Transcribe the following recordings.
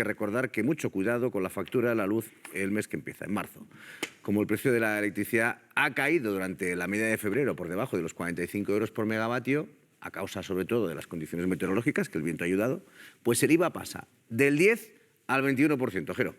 que recordar que mucho cuidado con la factura de la luz el mes que empieza, en marzo. Como el precio de la electricidad ha caído durante la media de febrero por debajo de los 45 euros por megavatio, a causa sobre todo de las condiciones meteorológicas, que el viento ha ayudado, pues el IVA pasa del 10 al 21%, Jero.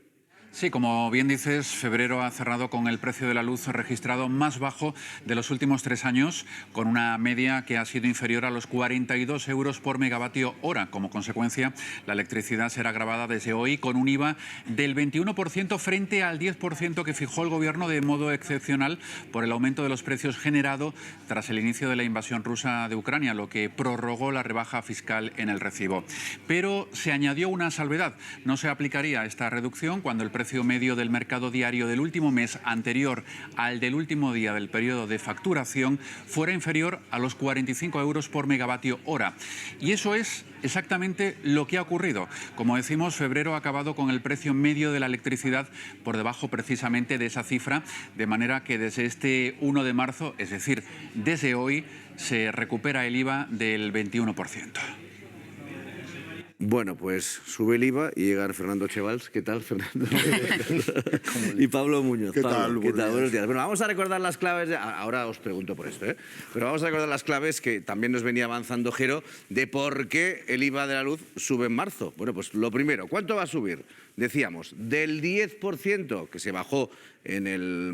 Sí, como bien dices, febrero ha cerrado con el precio de la luz registrado más bajo de los últimos 3 años, con una media que ha sido inferior a los 42 euros por megavatio hora. Como consecuencia, la electricidad será grabada desde hoy con un IVA del 21% frente al 10% que fijó el Gobierno de modo excepcional por el aumento de los precios generado tras el inicio de la invasión rusa de Ucrania, lo que prorrogó la rebaja fiscal en el recibo. Pero se añadió una salvedad. No se aplicaría esta reducción cuando el precio medio del mercado diario del último mes anterior al del último día del periodo de facturación fuera inferior a los 45 euros por megavatio hora. Y eso es exactamente lo que ha ocurrido. Como decimos, febrero ha acabado con el precio medio de la electricidad por debajo precisamente de esa cifra, de manera que desde este 1 de marzo, es decir, desde hoy, se recupera el IVA del 21%. Bueno, pues sube el IVA y llega Fernando Chevals. ¿Qué tal, Fernando? Y Pablo Muñoz. ¿Qué Pablo, tal? ¿qué tal? Buenos días. Bueno, vamos a recordar las claves. Ahora os pregunto por esto, ¿eh? Pero vamos a recordar las claves que también nos venía avanzando Jero de por qué el IVA de la luz sube en marzo. Bueno, pues lo primero, ¿cuánto va a subir? Decíamos, del 10% que se bajó en el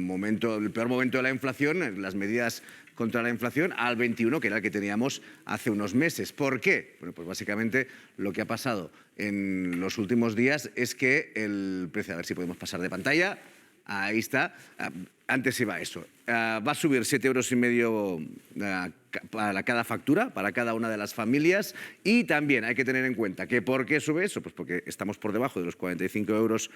peor momento de la inflación, en las medidas contra la inflación, al 21%, que era el que teníamos hace unos meses. ¿Por qué? Bueno, pues básicamente lo que ha pasado en los últimos días es que el precio, a ver si podemos pasar de pantalla, ahí está, antes iba eso, va a subir 7,5 euros para cada factura, para cada una de las familias, y también hay que tener en cuenta que ¿por qué sube eso? Pues porque estamos por debajo de los 45 euros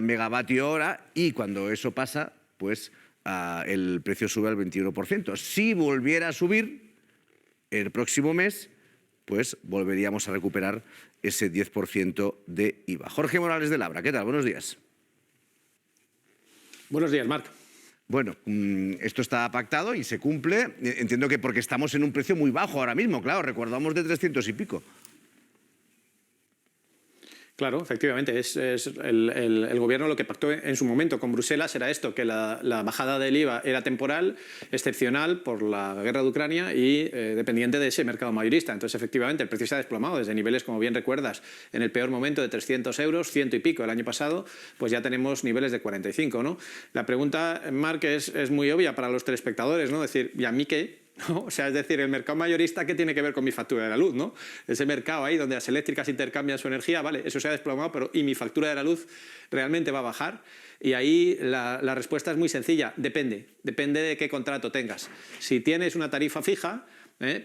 megavatio hora, y cuando eso pasa, pues el precio sube al 21%. Si volviera a subir el próximo mes, pues volveríamos a recuperar ese 10% de IVA. Jorge Morales de Labra, ¿qué tal? Buenos días. Buenos días, Marc. Bueno, esto está pactado y se cumple. Entiendo que porque estamos en un precio muy bajo ahora mismo, claro, recordamos de 300 y pico. Claro, efectivamente, el Gobierno lo que pactó en su momento con Bruselas era esto, que la bajada del IVA era temporal, excepcional por la guerra de Ucrania y dependiente de ese mercado mayorista. Entonces, efectivamente, el precio se ha desplomado desde niveles, como bien recuerdas, en el peor momento de 300 euros, 100 y pico el año pasado, pues ya tenemos niveles de 45, ¿no? La pregunta, Marc, es muy obvia para los telespectadores, ¿no? Es decir, ¿y a mí qué? ¿No? O sea, es decir, el mercado mayorista, ¿qué tiene que ver con mi factura de la luz? ¿No? Ese mercado ahí donde las eléctricas intercambian su energía, vale, eso se ha desplomado, pero ¿y mi factura de la luz realmente va a bajar? Y ahí la respuesta es muy sencilla, depende de qué contrato tengas. Si tienes una tarifa fija,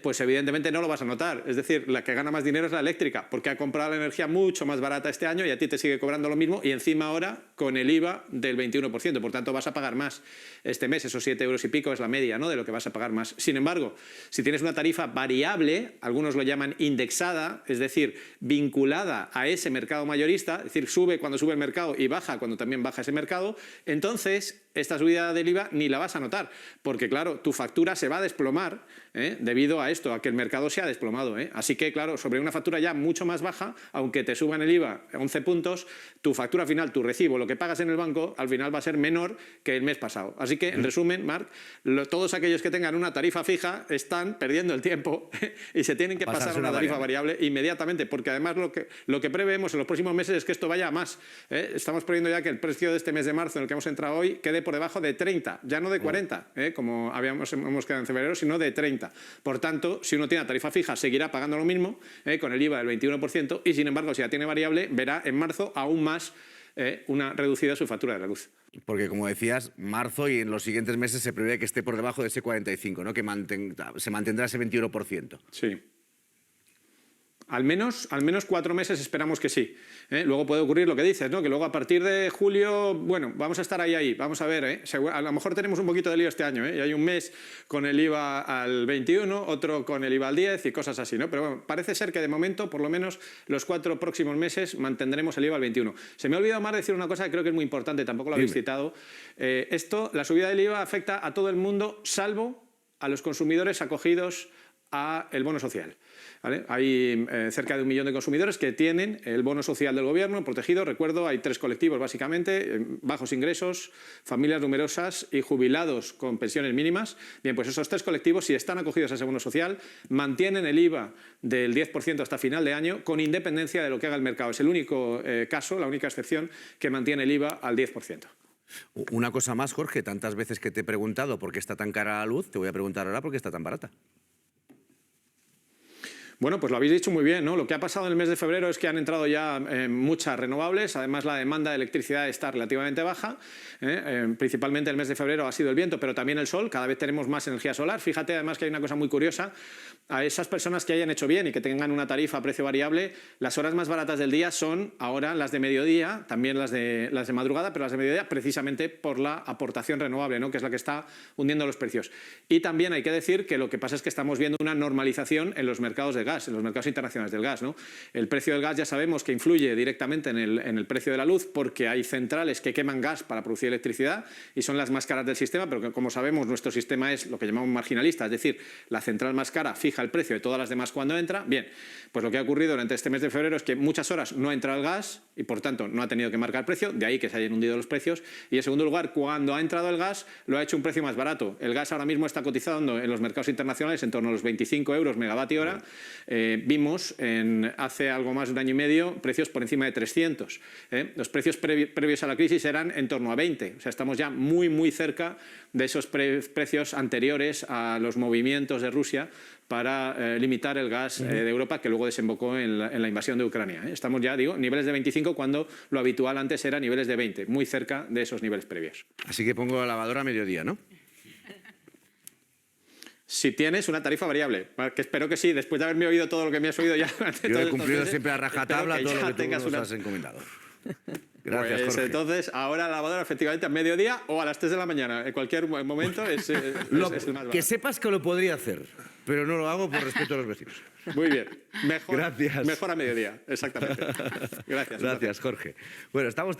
pues evidentemente no lo vas a notar. Es decir, la que gana más dinero es la eléctrica, porque ha comprado la energía mucho más barata este año y a ti te sigue cobrando lo mismo, y encima ahora con el IVA del 21%. Por tanto, vas a pagar más este mes. Esos 7 euros y pico es la media, ¿no?, de lo que vas a pagar más. Sin embargo, si tienes una tarifa variable, algunos lo llaman indexada, es decir, vinculada a ese mercado mayorista, es decir, sube cuando sube el mercado y baja cuando también baja ese mercado, entonces esta subida del IVA ni la vas a notar, porque claro, tu factura se va a desplomar debido a esto, a que el mercado se ha desplomado. Así que claro, sobre una factura ya mucho más baja, aunque te suban el IVA 11 puntos, tu factura final, tu recibo, lo que pagas en el banco, al final va a ser menor que el mes pasado. Así que, en resumen, Marc, todos aquellos que tengan una tarifa fija están perdiendo el tiempo y se tienen que pasar a una tarifa variable inmediatamente, porque además lo que prevemos en los próximos meses es que esto vaya a más. Estamos previendo ya que el precio de este mes de marzo, en el que hemos entrado hoy, quede por debajo de 30, ya no de 40, como hemos quedado en febrero, sino de 30. Por tanto, si uno tiene una tarifa fija, seguirá pagando lo mismo, con el IVA del 21%, y sin embargo, si la tiene variable, verá en marzo aún más una reducida su factura de la luz. Porque, como decías, marzo y en los siguientes meses se prevé que esté por debajo de ese 45, ¿no?, que se mantendrá ese 21%. Sí. Al menos 4 meses esperamos que sí. Luego puede ocurrir lo que dices, ¿no?, que luego a partir de julio, bueno, vamos a estar ahí, vamos a ver, a lo mejor tenemos un poquito de lío este año, y hay un mes con el IVA al 21, otro con el IVA al 10 y cosas así, ¿no? Pero bueno, parece ser que de momento, por lo menos los 4 próximos meses, mantendremos el IVA al 21. Se me ha olvidado más decir una cosa que creo que es muy importante, tampoco lo habéis citado. La subida del IVA afecta a todo el mundo, salvo a los consumidores acogidos al bono social. ¿Vale? Hay cerca de 1 millón de consumidores que tienen el bono social del gobierno protegido. Recuerdo, hay 3 colectivos básicamente: bajos ingresos, familias numerosas y jubilados con pensiones mínimas. Bien, pues esos 3 colectivos, si están acogidos a ese bono social, mantienen el IVA del 10% hasta final de año, con independencia de lo que haga el mercado. Es el único caso, la única excepción que mantiene el IVA al 10%. Una cosa más, Jorge, tantas veces que te he preguntado por qué está tan cara la luz, te voy a preguntar ahora por qué está tan barata. Bueno, pues lo habéis dicho muy bien, ¿no? Lo que ha pasado en el mes de febrero es que han entrado ya muchas renovables. Además, la demanda de electricidad está relativamente baja. Principalmente el mes de febrero ha sido el viento, pero también el sol. Cada vez tenemos más energía solar. Fíjate, además, que hay una cosa muy curiosa. A esas personas que hayan hecho bien y que tengan una tarifa a precio variable, las horas más baratas del día son ahora las de mediodía, también las de madrugada, pero las de mediodía precisamente por la aportación renovable, ¿no? Que es la que está hundiendo los precios. Y también hay que decir que lo que pasa es que estamos viendo una normalización en los mercados de gas, en los mercados internacionales del gas, ¿no? El precio del gas ya sabemos que influye directamente en el precio de la luz, porque hay centrales que queman gas para producir electricidad y son las más caras del sistema, pero que, como sabemos, nuestro sistema es lo que llamamos marginalista, es decir, la central más cara fija el precio de todas las demás cuando entra. Bien, pues lo que ha ocurrido durante este mes de febrero es que muchas horas no ha entrado el gas y, por tanto, no ha tenido que marcar precio, de ahí que se hayan hundido los precios. Y, en segundo lugar, cuando ha entrado el gas, lo ha hecho un precio más barato. El gas ahora mismo está cotizando en los mercados internacionales en torno a los 25 euros megavatio hora. Vimos hace algo más de 1 año y medio precios por encima de 300. Los precios previos a la crisis eran en torno a 20. O sea, estamos ya muy, muy cerca de esos precios anteriores a los movimientos de Rusia para limitar el gas de Europa, que luego desembocó en la invasión de Ucrania. Estamos ya, digo, niveles de 25 cuando lo habitual antes era niveles de 20, muy cerca de esos niveles previos. Así que pongo la lavadora a mediodía, ¿no? Si tienes una tarifa variable, que espero que sí, después de haberme oído todo lo que me has oído ya durante Yo todos he cumplido estos meses, siempre a rajatabla todo lo que tú nos una... has encomendado. Gracias, Pues Jorge. entonces, ahora la lavadora efectivamente a mediodía o a las 3 de la mañana. En cualquier momento es el más barato. Que sepas que lo podría hacer, pero no lo hago por respeto a los vecinos. Muy bien. Mejor, Gracias. mejor a mediodía, exactamente. Gracias. Gracias, Jorge. Bueno, estamos...